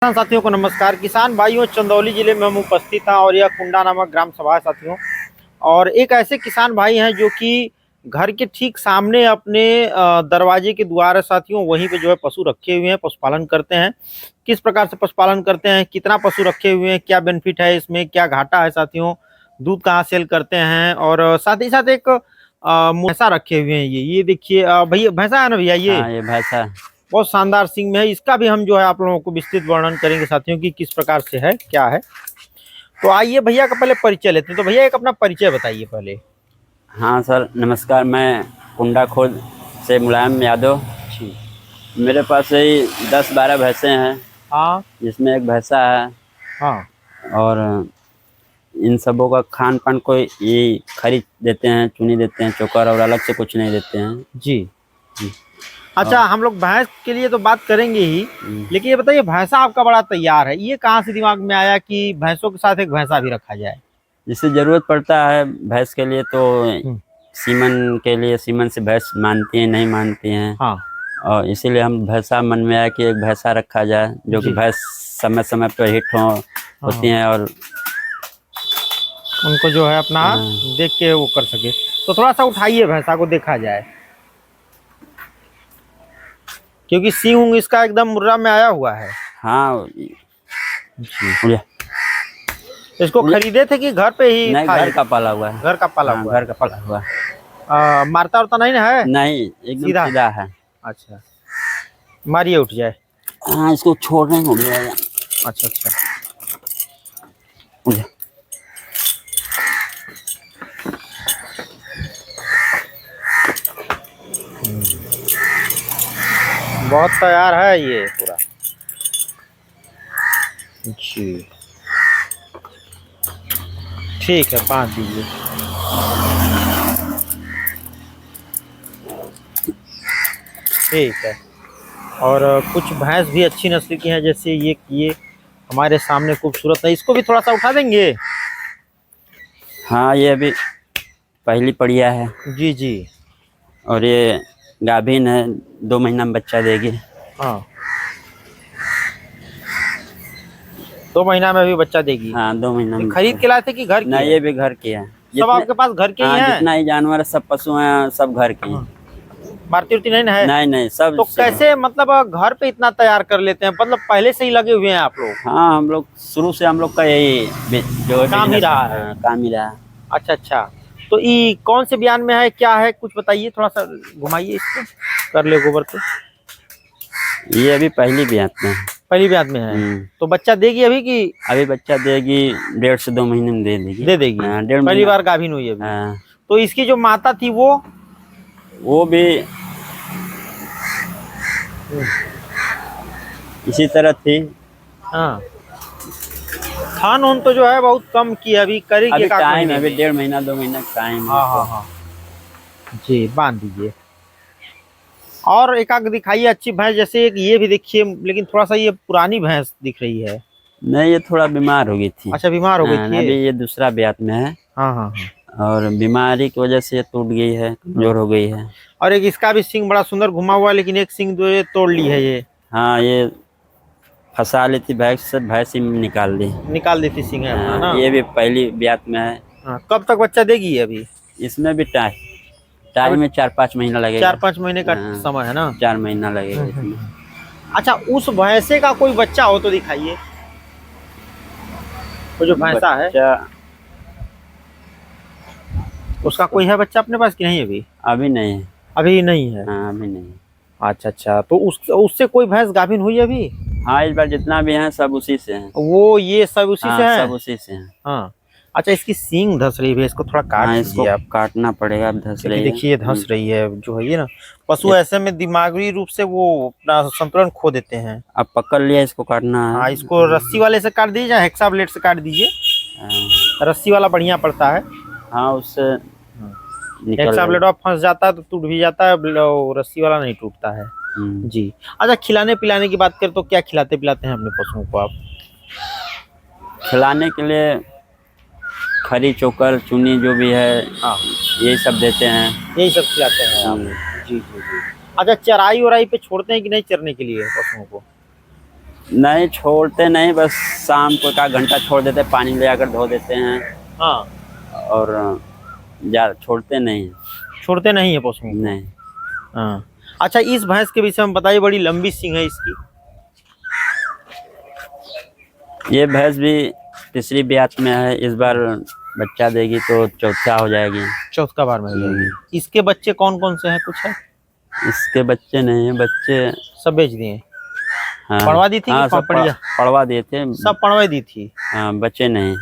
किसान साथियों को नमस्कार। किसान भाइयों, चंदौली जिले में हम उपस्थित हैं और यह कुंडा नामक ग्राम सभा है साथियों। और एक ऐसे किसान भाई हैं जो कि घर के ठीक सामने अपने दरवाजे के द्वार है साथियों, वहीं पे जो है पशु रखे हुए हैं, पशुपालन करते हैं। किस प्रकार से पशुपालन करते हैं, कितना पशु रखे हुए हैं, क्या बेनिफिट है इसमें, क्या घाटा है साथियों, दूध कहाँ सेल करते हैं, और साथ ही साथ एक भैंसा रखे हुए हैं। ये देखिए भैया, भैंसा है ना भैया? ये हाँ, ये भैंसा बहुत शानदार सींग में है। इसका भी हम जो है आप लोगों को विस्तृत वर्णन करेंगे साथियों की किस प्रकार से है, क्या है। तो आइए भैया का पहले परिचय लेते हैं। तो भैया एक अपना परिचय बताइए पहले। हाँ सर, नमस्कार। मैं कुंडा खोद से मुलायम यादव। जी। मेरे पास यही 10-12 भैंसे हैं, हाँ जिसमें एक भैंसा है। हाँ। और और इन सबों का खान पान को ये खरीद देते हैं, चुनी देते हैं, चोकर, और अलग से कुछ नहीं देते हैं जी। जी। अच्छा, हम लोग भैंस के लिए तो बात करेंगे ही, लेकिन ये बताइए भैंसा आपका बड़ा तैयार है, ये कहाँ से दिमाग में आया कि भैंसों के साथ एक भैंसा भी रखा जाए? जिससे ज़रूरत पड़ता है भैंस के लिए, तो हम्म। सीमन के लिए, सीमन से भैंस मानती हैं नहीं मानती हैं। हाँ। और इसीलिए हम भैंसा मन में आया कि एक भैंसा रखा जाए, जो कि जी। भैंस समय समय पर हिट होती हैं और उनको जो है अपना देख के वो कर सके। तो थोड़ा सा उठाइए, भैंसा को देखा जाए, क्योंकि सींग इसका एकदम मुर्रा में आया हुआ है। हाँ जी। इसको खरीदे थे कि घर पे ही नहीं, था? घर का पाला हुआ है। घर का पाला हाँ, हुआ घर का पाला हुआ है। है। मारता उरता नहीं ना है? नहीं, एकदम सीधा है। अच्छा, मारिए उठ जाए। हाँ, इसको छोड़ने हो गया। अच्छा अच्छा। उठ जा। बहुत तैयार है ये पूरा। जी ठीक है, बांध दीजिए। ठीक है। और कुछ भैंस भी अच्छी नस्ल की हैं, जैसे ये हमारे सामने खूबसूरत है। इसको भी थोड़ा सा उठा देंगे? हाँ, ये अभी पहली पड़िया है। जी जी। और ये गाभिन है, 2 महीना में बच्चा देगी। हाँ, 2 महीना में भी बच्चा देगी? हाँ, 2 महीना में। खरीद के लाए थे कि घर की? नहीं, ये भी घर की है। सब आपके पास घर के ही हाँ, हैं? जितना ही जानवर है, सब पशु हैं, सब घर के हैं। मारती उरती नहीं ना है? नहीं नहीं, सब। तो कैसे मतलब घर पे इतना तैयार कर लेते हैं? मतलब पहले से ही लगे हुए हैं आप लोग? हाँ, हम लोग शुरू से, हम लोग का यही जो काम ही रहा है। काम ही रहा है। अच्छा अच्छा। तो ये कौन से बयान में है, क्या है, कुछ बताइए, थोड़ा सा घुमाइए इसको, कर ले गोबर को। ये अभी पहली ब्यात में है। पहली ब्यात में है? तो बच्चा देगी अभी कि? अभी बच्चा देगी, 1.5 से 2 महीने में दे देगी। दे देगी? हाँ, 1.5 पहली महीना। बार गाभिन हुई अभी? हाँ। तो इसकी जो माता थी वो भी इसी तरह थी। हाँ, खान उन तो जो है बहुत कम की अभी करेगी। अभी टाइम है, अभी 1.5 महीना 2 महीना टाइम है। हाँ हाँ हाँ जी, बांध दीजिए। और एक आग दिखाइए अच्छी भैंस, जैसे एक ये भी देखिए, लेकिन थोड़ा सा ये पुरानी भैंस दिख रही है। नहीं, ये थोड़ा बीमार हो गई थी। अच्छा, बीमार हो गई थी? अभी ये दूसरा ब्यात में है। हाँ हाँ हाँ। और बीमारी की वजह से ये टूट गई है, कमजोर हो गई है। और एक इसका भी सिंग बड़ा सुंदर घुमा हुआ है, लेकिन एक सिंग जो ये तोड़ ली है ये। हाँ, ये फंसा ली थी भैंस से, भैंस ही निकाल दी थी सिंग है अपना ना। ये भी पहली ब्यात में है। हाँ, कब तक बच्चा देगी अभी? इसमें भी टाइम में 4-5 महीना लगेगा। 4-5 महीने का समय है ना? 4 महीना लगेगा इसमें। अच्छा, उस भैंसे का कोई बच्चा हो तो दिखाइए, वो जो भैंसा है उसका कोई है बच्चा अपने पास कि नहीं? अभी नहीं है। अभी नहीं है? हाँ, अभी नहीं। अच्छा अच्छा। तो उससे कोई भैंस गाभिन हुई अभी? हाँ, इस बार जितना भी है सब उसी से है। वो ये सब उसी से है? सब उसी से है। हाँ। अच्छा, इसकी सींग धस रही है, इसको थोड़ा काट हाँ, दीजिए आप। काटना पड़ेगा, अब धस रही है। देखिए धस रही है जो है ये ना। पशु ऐसे में दिमागी रूप से वो अपना संतुलन खो देते हैं। अब पकड़ लिया, इसको काटना है। हाँ, इसको रस्सी वाले से काट दीजिए या हेक्सा ब्लेड से काट दीजिए। रस्सी वाला बढ़िया पड़ता है। हाँ, उससे हेक्सा ब्लेड फंस जाता है तो टूट भी जाता है, रस्सी वाला नहीं टूटता है। जी। अच्छा, खिलाने पिलाने की बात करें तो क्या खिलाते पिलाते हैं अपने पशुओं को आप? खिलाने के लिए खरी, चोकर, चुनी जो भी है, यही सब देते हैं। यही सब खिलाते हैं आप? जी जी जी। अच्छा, चराई वराई पे छोड़ते हैं कि नहीं चरने के लिए पशुओं को? नहीं छोड़ते नहीं, बस शाम को का घंटा छोड़ देते, पानी ले आकर धो देते हैं हाँ, और ज्यादा छोड़ते नहीं। छोड़ते नहीं है पशुओं को। नहीं। हाँ। अच्छा, इस भैंस के विषय में बताइए, बड़ी लंबी सींग है इसकी। ये भैंस भी तीसरी ब्यात में है, इस बार बच्चा देगी तो चौथा हो जाएगी। चौथा बार में हो जाएगी। इसके बच्चे कौन कौन से हैं, कुछ है? इसके बच्चे नहीं है, बच्चे सब बेच दिए? हाँ पड़वा दी थी हाँ, कि सब पड़िया? पड़वा दिए थे। सब पड़वा दी थी। हाँ, बच्चे नहीं।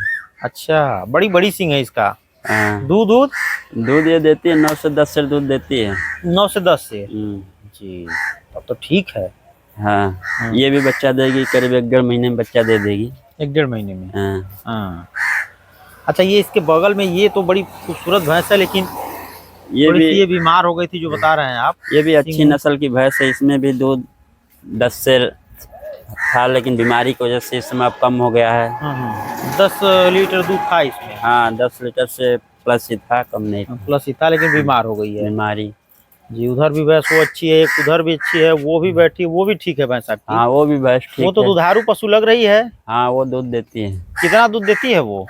अच्छा, बड़ी बड़ी सींग है इसका। हाँ। दूध दूध ये देती है 9 से 10 से दूध देती है। 9 से 10 से? हम्म। जी, तब तो ठीक है। हाँ, ये भी बच्चा देगी, करीब 1-1.5 महीने में बच्चा दे देगी। 1-1.5 महीने में? हाँ। हाँ। अच्छा, ये इसके बगल में ये तो बड़ी खूबसूरत भैंस है, लेकिन ये बीमार हो गई थी जो बता रहे हैं आप। ये भी अच्छी नस्ल की भैंस है, इसमें भी दूध 10 से था, लेकिन बीमारी की वजह से इस समय अब कम हो गया है। 10 लीटर दूध था इसमें? हाँ, 10 लीटर से प्लस ही था, कम नहीं था। प्लस ही था, लेकिन बीमार हो गई है। बीमारी। जी, उधर भी भैंस वो अच्छी है, एक उधर भी अच्छी है, वो भी बैठी है, वो भी ठीक है भैंस आपकी? हाँ, वो भी भैंस ठीक है। वो तो दुधारू पशु लग रही है। हाँ, वो दूध देती है। कितना दूध देती है वो?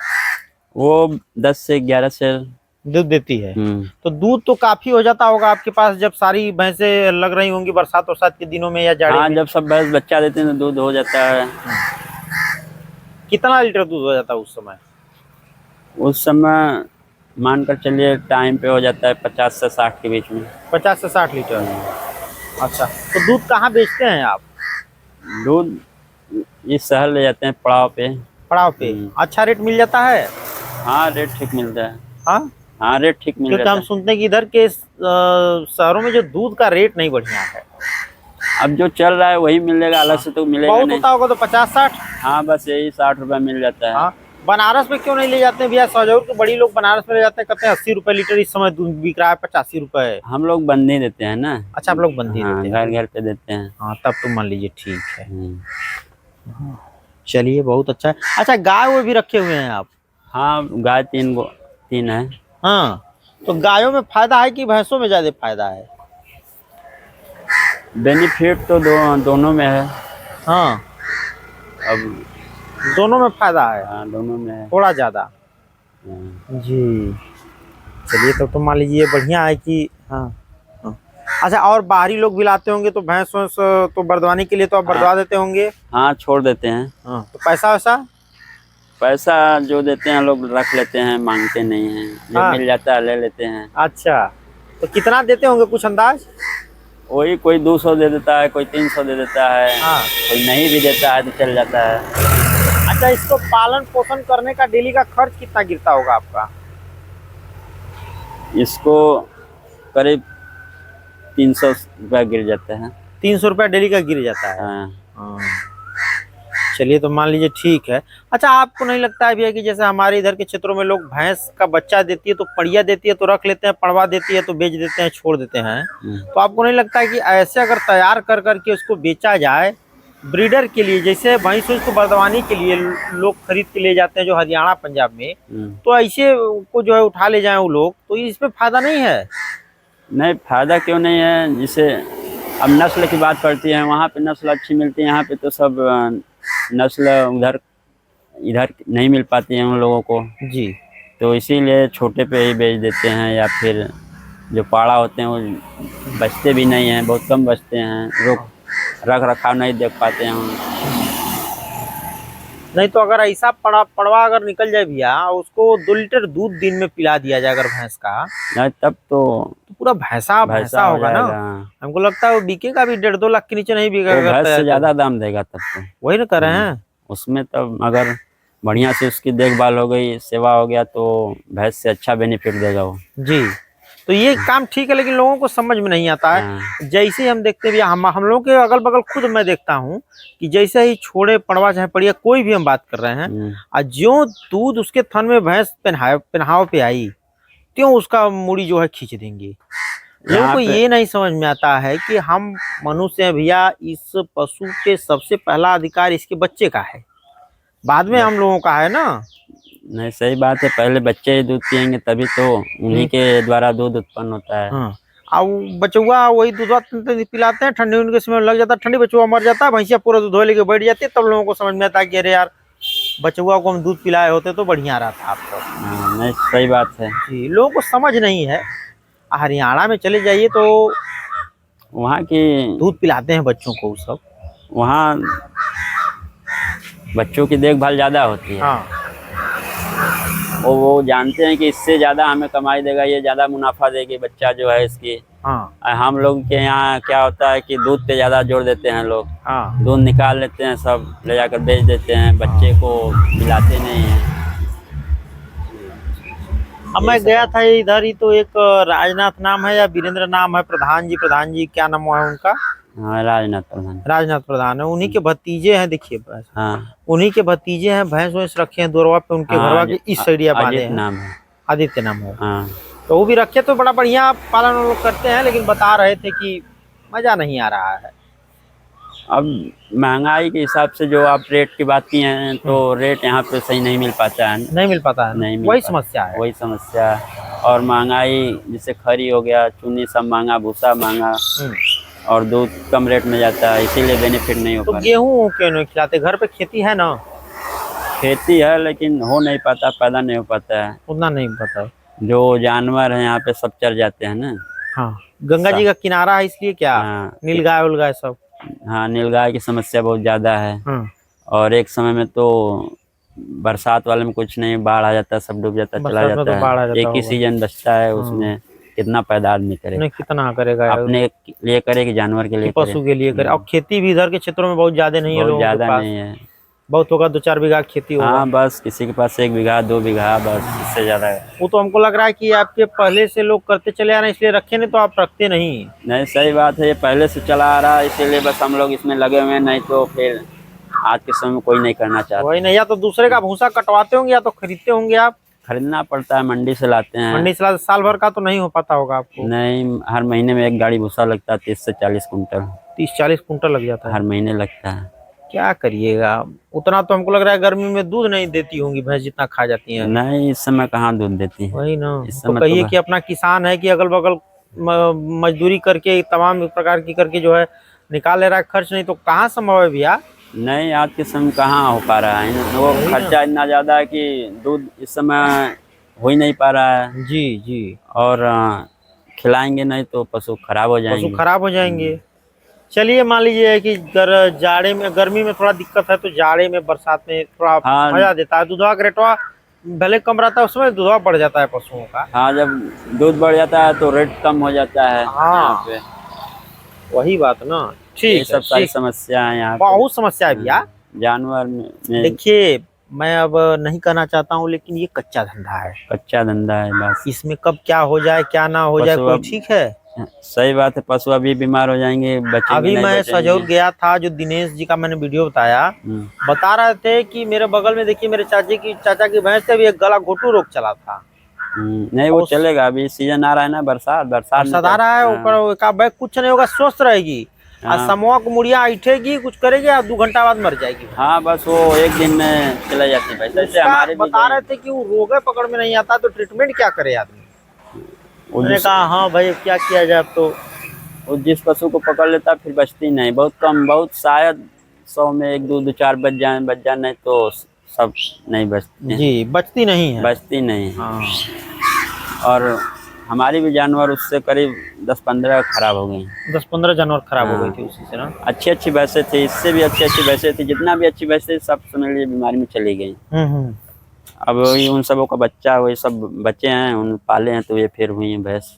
10 से 11 से दूध देती है। तो दूध तो काफी हो जाता होगा आपके पास, जब सारी भैंसें लग रही होंगी बरसात वरसात के दिनों में या जाड़े हाँ, में? जब सब भैंस बच्चा देते हैं तो दूध हो जाता है। कितना लीटर दूध हो जाता है उस समय? उस समय मानकर चलिए टाइम पे हो जाता है 50 से 60 के बीच में। 50 से 60 लीटर? अच्छा, तो दूध कहाँ बेचते हैं आप? दूध इस शहर ले जाते हैं, पड़ाव पे। पड़ाव पे? अच्छा रेट मिल जाता है? हाँ, रेट ठीक मिलता है। हाँ, हाँ, रेट ठीक मिल क्योंकि जाता हम है। सुनते हैं कि इधर के शहरों में जो दूध का रेट नहीं बढ़िया है। अब जो चल रहा है वही मिलेगा, अलग से तो मिलेगा बहुत नहीं। होता होगा तो 50-60? हाँ, बस यही 60 रुपये मिल जाता है। हाँ, बनारस में क्यों नहीं ले जाते हैं भैया? सौजौर के बड़ी लोग बनारस में ले जाते हैं, कहते हैं 80 रुपए लीटर इस समय दूध बिक रहा है, 85 रुपए। हम लोग बंदी देते हैं ना। अच्छा, आप लोग बंदी हाँ, देते हैं? घर घर पे देते हैं। हाँ, तब तो मान लीजिए ठीक है। चलिए, बहुत अच्छा है। अच्छा, गाय वो भी रखे हुए हैं आप? हाँ, गाय 3 है। हाँ, तो गायों में फायदा है कि भैंसों में ज्यादा फायदा है? बेनिफिट तो दोनों में है। हाँ, अब दोनों में फायदा है? हाँ, दोनों में है। थोड़ा ज्यादा? हाँ। जी, चलिए, तब तो मान लीजिए बढ़िया है कि हाँ। हाँ। अच्छा, और बाहरी लोग भी लाते होंगे तो भैंस वैंस तो बरदवानी के लिए तो आप बरदवा देते होंगे? हाँ, छोड़ देते हैं। हाँ, तो पैसा वैसा? पैसा जो देते हैं लोग रख लेते हैं, मांगते नहीं हैं। जो हाँ। मिल जाता है ले लेते हैं। अच्छा, तो कितना देते होंगे, कुछ अंदाज? वही कोई 200 दे देता है, कोई 300 दे देता है। हाँ। कोई नहीं भी देता है तो चल जाता है। अच्छा, इसको पालन पोषण करने का डेली का खर्च कितना गिरता होगा आपका? इसको करीब 300 रुपया गिर जाता है। 300 रुपया डेली का गिर जाता है? हाँ। हाँ। चलिए, तो मान लीजिए ठीक है। अच्छा, आपको नहीं लगता है भैया कि जैसे हमारे इधर के क्षेत्रों में लोग भैंस का बच्चा देती है तो पड़िया देती है तो रख लेते हैं, पड़वा देती है तो बेच देते हैं, छोड़ देते हैं, तो आपको नहीं लगता है कि ऐसे अगर तैयार कर करके उसको बेचा जाए ब्रीडर के लिए, जैसे भैंस उसको बरदवानी के लिए लोग खरीद के ले जाते हैं जो हरियाणा पंजाब में, तो ऐसे को जो है उठा ले जाए वो लोग, तो इसमें फायदा नहीं है? नहीं, फायदा क्यों नहीं है। जिसे अब नस्ल की बात पड़ती है, वहाँ पे नस्ल अच्छी मिलती है, यहाँ पे तो सब नस्ल इधर नहीं मिल पाती है उन लोगों को जी। तो इसीलिए छोटे पे ही बेच देते हैं, या फिर जो पाड़ा होते हैं वो बचते भी नहीं हैं, बहुत कम बचते हैं, रख रखाव नहीं देख पाते हैं। नहीं तो अगर ऐसा पड़वा अगर निकल जाए भैया, उसको 2 लीटर दूध दिन में पिला दिया जाए अगर भैंस का, नहीं तब तो पूरा भैंसा होगा ना। हमको लगता है वो बिकेगा भी 1.5-2 लाख के नीचे नहीं बिकेगा। भैंस से ज्यादा दाम देगा तब तो। वही ना कर रहे हैं उसमें। तब अगर बढ़िया से उसकी देखभाल हो गई, सेवा हो गया, तो भैंस से अच्छा बेनिफिट देगा वो। जी, तो ये काम ठीक है, लेकिन लोगों को समझ में नहीं आता है। जैसे हम देखते हैं हम लोगों के अगल बगल खुद मैं देखता हूँ कि जैसे ही छोड़े पड़वा चाहे पड़िया कोई भी हम बात कर रहे हैं, और जो दूध उसके थन में भैंस पहनाव पे आई त्यों उसका मूड़ी जो है खींच देंगे। लोगों को ये नहीं समझ में आता है कि हम मनुष्य हैं भैया, इस पशु पे सबसे पहला अधिकार इसके बच्चे का है, बाद में हम लोगों का है ना। नहीं, सही बात है, पहले बच्चे ही दूध पियेंगे तभी तो उन्हीं के द्वारा दूध उत्पन्न होता है। हाँ। अब बचुआ वही दूध पिलाते हैं, ठंडी उनके समय लग जाता है, ठंडी बचुआ मर जाता है, भैंसिया पूरा दूध धो लेके बैठ जाती है, तब लोगों को समझ में आता है कि अरे यार बचुआ को हम दूध पिलाए होते तो बढ़िया रहता आपको। हाँ, नहीं सही बात है। जी, लोगों को समझ नहीं है। हरियाणा में चले जाइए तो वहाँ की दूध पिलाते हैं बच्चों को सब। वहाँ बच्चों की देखभाल ज़्यादा होती है। हाँ, वो जानते हैं कि इससे ज़्यादा हमें कमाई देगा, ये ज़्यादा मुनाफा देगी बच्चा जो है इसकी। हाँ, हम लोग के यहाँ क्या होता है कि दूध पे ज़्यादा जोर देते हैं लोग। हाँ। दूध निकाल लेते हैं, सब ले जाकर बेच देते हैं, बच्चे को खिलाते नहीं हैं। अब मैं गया था इधर ही, तो एक राजनाथ नाम है या वीरेंद्र नाम है, प्रधान जी क्या नाम है उनका? हाँ, राजनाथ प्रधान है, उन्हीं के भतीजे हैं। देखिए भैंस, हाँ, उन्हीं के भतीजे हैं, भैंस वैंस रखे हैं दूरवा पे उनके हाँ, घरवा के इस साइडिया बांधे अजित हैं। नाम है। आदित्य नाम है। हाँ, तो वो भी रखे, तो बड़ा बढ़िया पालन वो लोग करते हैं, लेकिन बता रहे थे कि मजा नहीं आ रहा है। अब महंगाई के हिसाब से जो आप रेट की बात की हैं, तो रेट यहाँ पे सही नहीं मिल पाता है। नहीं मिल पाता है, नहीं मिल वही पाता। समस्या है। वही समस्या है। और महंगाई जैसे खरी हो गया, चुन्नी सब महंगा, भूसा महंगा, और दूध कम रेट में जाता है, इसीलिए बेनिफिट नहीं हो तो पाता। गेहूं क्यों नहीं खिलाते? घर पे खेती है ना? खेती है लेकिन हो नहीं पाता, पैदा नहीं हो पाता है। उतना नहीं पता है। जो जानवर हैं यहाँ पे सब चर जाते हैं ना। हाँ, गंगा जी का किनारा है इसलिए क्या? हाँ, नीलगाय उलगाय सब। हाँ, नीलगाय की समस्या बहुत ज़्यादा है। हाँ, और एक समय में तो बरसात वाले में कुछ नहीं, बाढ़ आ जाता है, सब डूब जाता है, चला बरसात में जाता तो बाढ़ आ है। जाता एक ही होगा। सीजन बचता है, उसमें कितना पैदा आदमी करे, नहीं कितना करेगा यार, अपने लिए करे कि जानवर के लिए कि करे। पशु के लिए करे। और खेती भी इधर के क्षेत्रों में बहुत ज्यादा नहीं है, बहुत लोगों के ज़्यादा पास नहीं है। बहुत होगा, 2-4 बीघा खेती होगा। हाँ, बस किसी के पास 1 बीघा 2 बीघा, बस, इससे ज़्यादा है। वो तो हमको लग रहा है कि आपके पहले से लोग करते चले आ रहे हैं, इसलिए रखे नहीं तो आप रखते नहीं। नहीं, सही बात है, ये पहले से चला आ रहा है, इसीलिए बस हम लोग इसमें लगे हुए हैं, नहीं तो फिर आज के समय में कोई नहीं करना चाहता। वही नहीं, या तो दूसरे का भूसा कटवाते होंगे या तो खरीदते होंगे आप। खरीदना पड़ता है, मंडी से लाते हैं। मंडी से साल भर का तो नहीं हो पाता होगा आपको। नहीं, हर महीने में एक गाड़ी भूसा लगता है, 30 से 40 कुंटल 30-40 कुंटल लग जाता है। हर महीने लगता है। क्या करिएगा, उतना तो हमको लग रहा है गर्मी में दूध नहीं देती होंगी भैंस जितना खा जाती है। नहीं, इस समय कहाँ दूध देती है। वही ना, इस तो समय कहिए तो कि अपना किसान है कि अगल बगल मजदूरी करके तमाम प्रकार की करके जो है निकाल ले रहा है खर्च, नहीं तो कहाँ संभव है भैया। नहीं, आज के समय कहाँ हो पा रहा है, वो खर्चा इतना ज़्यादा है कि दूध इस समय हो ही नहीं पा रहा है। जी जी। और खिलाएंगे नहीं तो पशु खराब हो जाएंगे। पशु खराब हो जाएंगे। चलिए मान लीजिए कि जाड़े में, गर्मी में थोड़ा दिक्कत है, तो जाड़े में बरसात में थोड़ा हाँ, मजा देता है। दूधवा का रेटवा भले कम रहता है, उसमें दूधवा बढ़ जाता है पशुओं का। हाँ, जब दूध बढ़ जाता है तो रेट कम हो जाता है। हाँ, यहाँ पे वही बात ना। ये ठीक है, सब सारी ठीक। समस्या है यहाँ पे। बहुत समस्या है भैया। जानवर में देखिए, मैं अब नहीं कहना चाहता हूँ, लेकिन ये कच्चा धंधा है, कच्चा धंधा है बस। इसमें कब क्या हो जाए क्या ना हो जाए पशु कोई अब- ठीक है। सही बात है, पशु अभी बीमार हो जाएंगे, बचेंगे अभी नहीं, मैं बचेंगे। सजौर गया था, जो दिनेश जी का मैंने वीडियो बताया, बता रहे थे कि मेरे बगल में देखिए मेरे चाचा की भैंस से भी एक गला घोटू रोग चला था। नहीं, वो चलेगा, अभी सीजन आ रहा है ना, बरसात आ रहा है, ऊपर का बैग कुछ नहीं होगा, स्वस्थ रहेगी। हाँ। और समूह को मुड़िया ऐठेगी, कुछ करेगी, और 2 घंटा बाद मर जाएगी। हाँ, बस वो एक दिन में चला जाती है। जैसे हमारे बता रहे थे कि वो रोग पकड़ में नहीं आता, तो ट्रीटमेंट क्या करे आदमी। मैंने कहा हाँ भाई क्या किया जाए। अब तो वो जिस पशु को पकड़ लेता फिर बचती नहीं, बहुत कम, बहुत शायद 100 में 1 2 4 बच जाए, नहीं तो सब नहीं बचती जी, बचती नहीं है। बचती नहीं है। हाँ। और हमारी भी जानवर उससे करीब 10-15 खराब हो गई। 10-15 जानवर खराब हो गई थी उसी से ना। अच्छी भैंसें थी, इससे भी अच्छी भैंसें थी, जितना भी अच्छी भैंसें सब समझ लीजिए बीमारी में चली गई। अब वही उन सबों का बच्चा, वही सब बच्चे हैं, उन पाले हैं, तो ये फिर हुई है भैंस।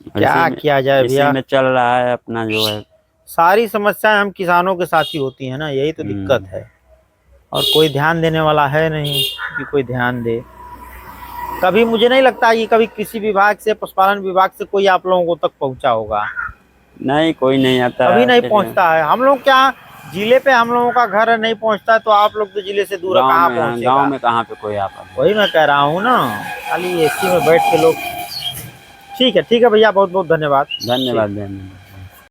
क्या किया जाए भैया, इसी में चल रहा है अपना जो है। सारी समस्याएं हम किसानों के साथ ही होती है ना, यही तो दिक्कत है। और कोई ध्यान देने वाला है नहीं कि कोई ध्यान दे। कभी मुझे नहीं लगता कि कभी कृषि विभाग से, पशुपालन विभाग से कोई आप लोगों को तक पहुंचा होगा। नहीं, कोई नहीं आता, कभी नहीं पहुंचता है। हम लोग क्या जिले पे हम लोगों का घर है, नहीं पहुंचता है, तो आप लोग तो जिले से दूर कहाँ पहुंचेगा। गाँव में कहाँ पे कोई आ पाता। वही मैं कह रहा हूँ ना, खाली एसी में बैठ के लोग। ठीक है भैया, बहुत बहुत धन्यवाद। धन्यवाद।